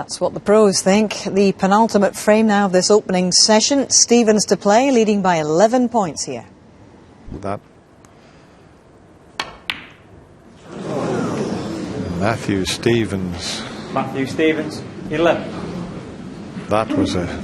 That's what the pros think. The penultimate frame now of this opening session. Stevens to play, leading by 11 points here. That Matthew Stevens. Matthew Stevens, 11. That was a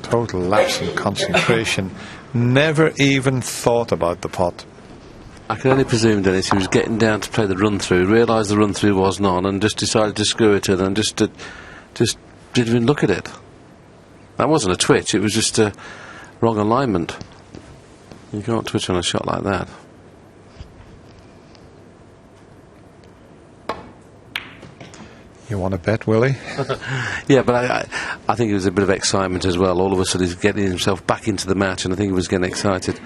total lapse in concentration. Never even thought about the pot. I can only presume, Dennis, he was getting down to play the run-through, realised the run-through wasn't on, and just decided to screw it in and just didn't even look at it. That wasn't a twitch, it was just a wrong alignment. You can't twitch on a shot like that. You want to bet, Willie? Yeah, but I think it was a bit of excitement as well. All of a sudden he's getting himself back into the match, and I think he was getting excited.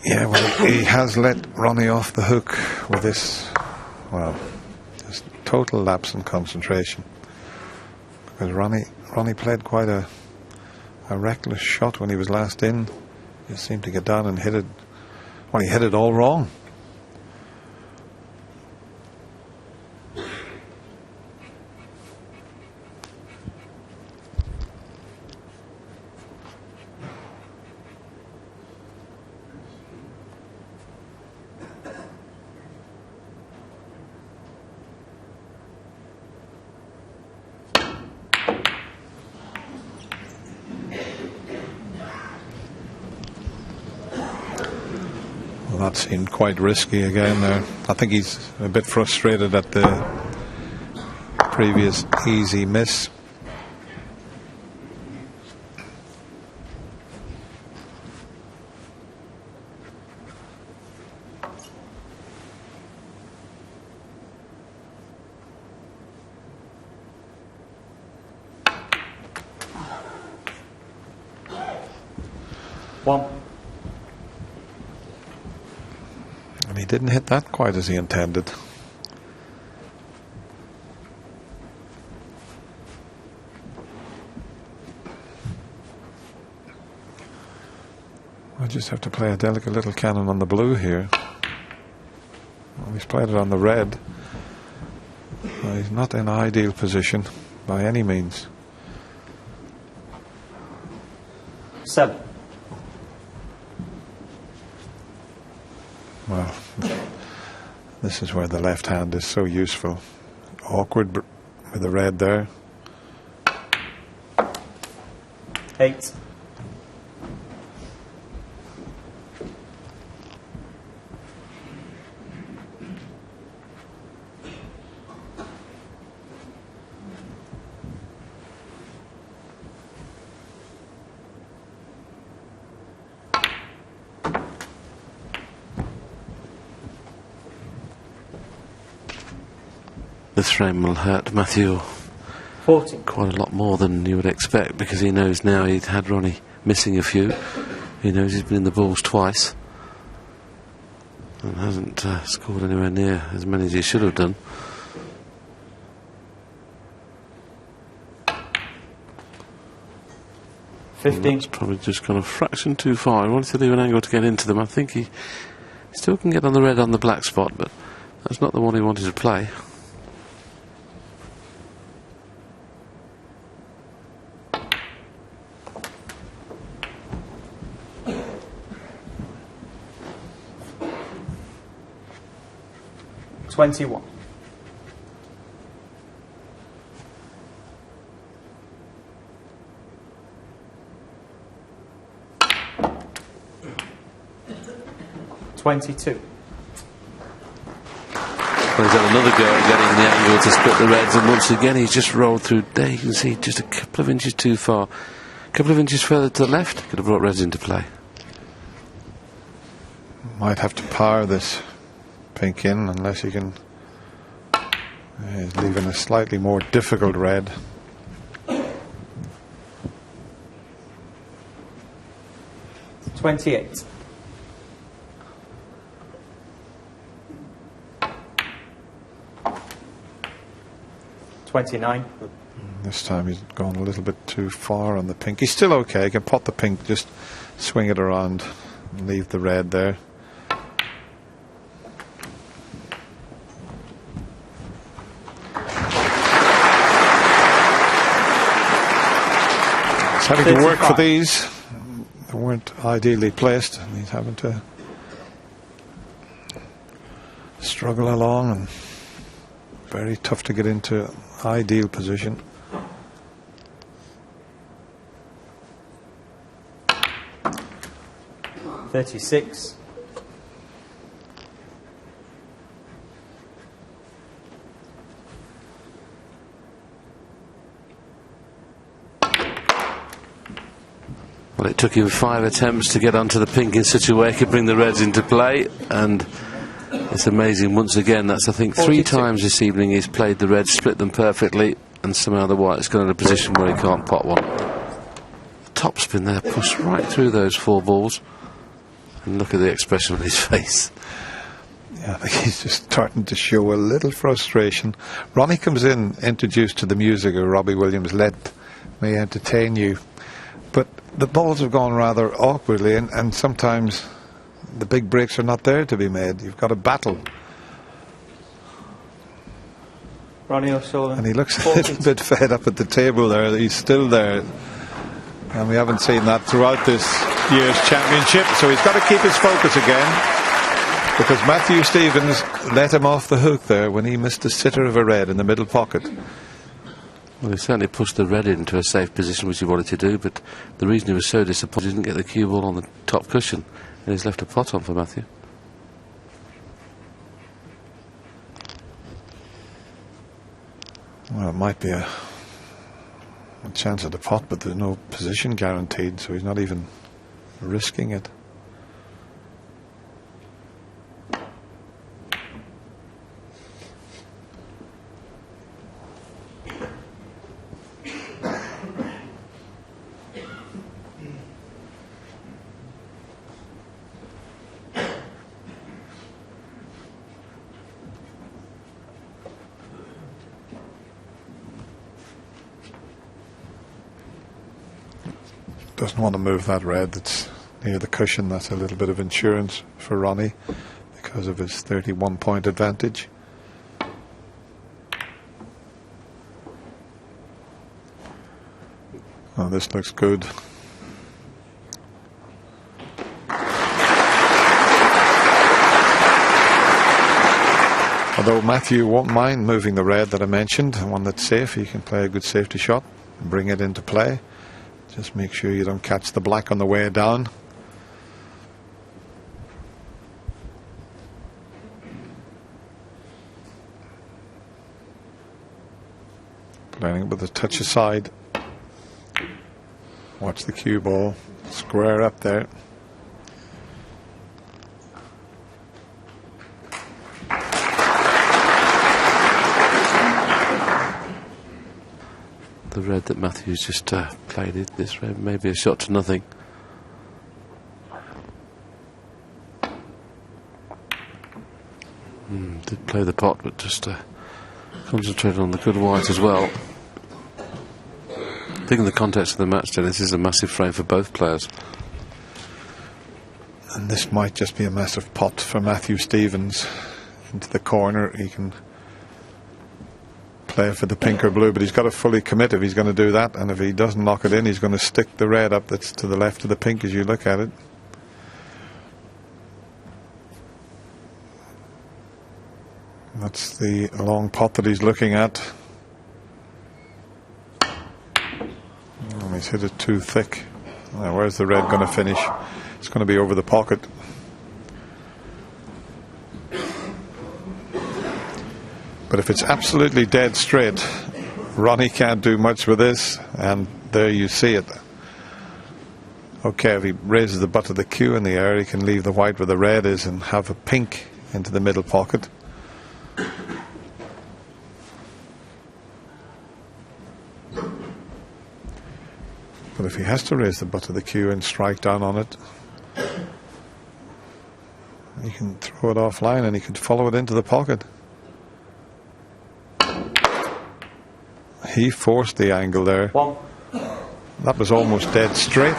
Yeah, well, he has let Ronnie off the hook with this, well, this total lapse in concentration. Because Ronnie played quite a reckless shot when he was last in. He seemed to get down and hit it. Well, he hit it all wrong. That seemed quite risky again there. I think he's a bit frustrated at the previous easy miss. One. And he didn't hit that quite as he intended. I just have to play a delicate little cannon on the blue here. Well, he's played it on the red. Well, he's not in an ideal position by any means. 7. Well, this is where the left hand is so useful. Awkward with the red there. 8. This frame will hurt Matthew 14. quite a lot more than you would expect, because he knows now he'd had Ronnie missing a few. He knows he's been in the balls twice and hasn't scored anywhere near as many as he should have done. It's probably just gone a fraction too far. He wanted to leave an angle to get into them. I think he still can get on the red on the black spot, but that's not the one he wanted to play. $21. $22. Well, he's had another go at getting the angle to split the reds, and once again he's just rolled through. There you can see just a couple of inches too far. A couple of inches further to the left, could have brought reds into play. Might have to power this pink in unless you can leave in a slightly more difficult red. $28. $29. This time he's gone a little bit too far on the pink. He's still okay. He can pot the pink, just swing it around and leave the red there. He's having to work for 35. these. They weren't ideally placed, and he's having to struggle along, and very tough to get into ideal position. $36. Well, it took him 5 attempts to get onto the pink in such a way he could bring the reds into play, and it's amazing once again. That's, I think, 3 42. times this evening he's played the reds, split them perfectly, and somehow the white's got in a position where he can't pot one. The topspin there pushed right through those 4 balls, and look at the expression on his face. Yeah, I think he's just starting to show a little frustration. Ronnie comes in, introduced to the music of Robbie Williams, Let Me Entertain You. But the balls have gone rather awkwardly, and sometimes the big breaks are not there to be made. You've got to battle. Ronnie O'Sullivan. And he looks a little bit fed up at the table there. He's still there. And we haven't seen that throughout this year's championship. So he's got to keep his focus again. Because Matthew Stevens let him off the hook there when he missed a sitter of a red in the middle pocket. Well, he certainly pushed the red into a safe position, which he wanted to do, but the reason he was so disappointed, he didn't get the cue ball on the top cushion, and he's left a pot on for Matthew. Well, it might be a chance at the pot, but there's no position guaranteed, so he's not even risking it. Doesn't want to move that red that's near the cushion. That's a little bit of insurance for Ronnie because of his 31-point advantage. Oh, this looks good. Although Matthew won't mind moving the red that I mentioned, one that's safe. He can play a good safety shot and bring it into play. Just make sure you don't catch the black on the way down. Playing it with a touch aside. Watch the cue ball. Square up there. The red that Matthews just played, this red may be a shot to nothing. Did play the pot, but just concentrated on the good white as well. I think in the context of the match, this is a massive frame for both players. And this might just be a massive pot for Matthew Stevens. Into the corner, he can play for the pink or blue, but he's got to fully commit if he's going to do that, and if he doesn't knock it in, he's going to stick the red up that's to the left of the pink as you look at it. That's the long pot that he's looking at. And he's hit it too thick. Now, where's the red going to finish? It's going to be over the pocket. But if it's absolutely dead straight, Ronnie can't do much with this, and there you see it. Okay, if he raises the butt of the cue in the air, he can leave the white where the red is and have a pink into the middle pocket. But if he has to raise the butt of the cue and strike down on it, he can throw it offline and he could follow it into the pocket. He forced the angle there. One. That was almost dead straight.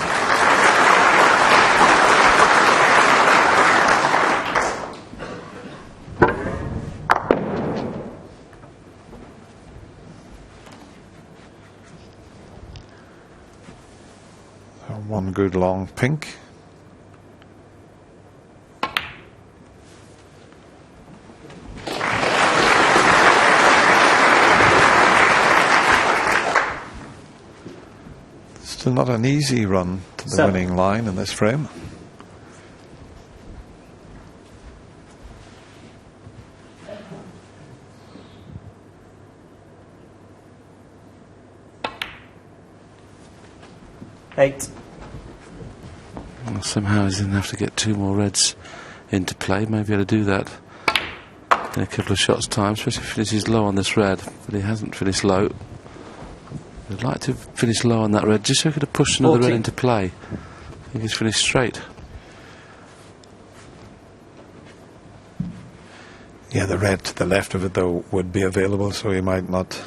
one good long pink. Still not an easy run to the 7. winning line in this frame. Eight. Well, somehow he's going to have to get 2 more reds into play. Maybe he'll do that in a couple of shots' time, especially if he finishes low on this red. But he hasn't finished low. I'd like to finish low on that red, just so he could have pushed another 14. red into play. I think he's finished straight. Yeah, the red to the left of it, though, would be available, so he might not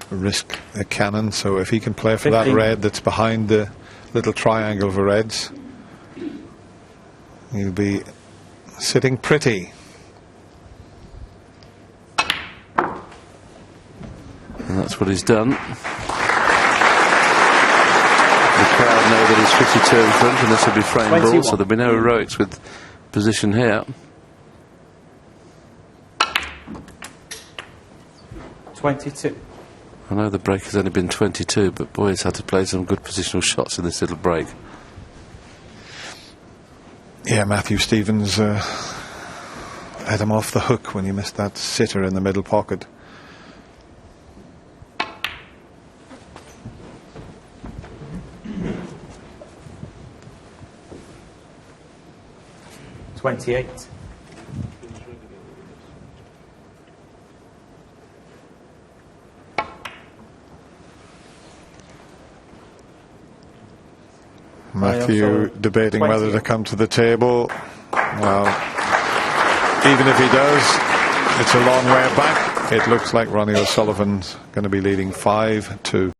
risk a cannon. So if he can play for 15. that red that's behind the little triangle for reds, he'll be sitting pretty. And that's what he's done. The crowd know that he's 52 in front, and this will be frame ball, 21. so there'll be no heroics with position here. 22. I know the break has only been 22, but boy, he's had to play some good positional shots in this little break. Yeah, Matthew Stevens had him off the hook when he missed that sitter in the middle pocket. $28. Matthew debating whether to come to the table. Well, even if he does, it's a long way back. It looks like Ronnie O'Sullivan's going to be leading 5-2.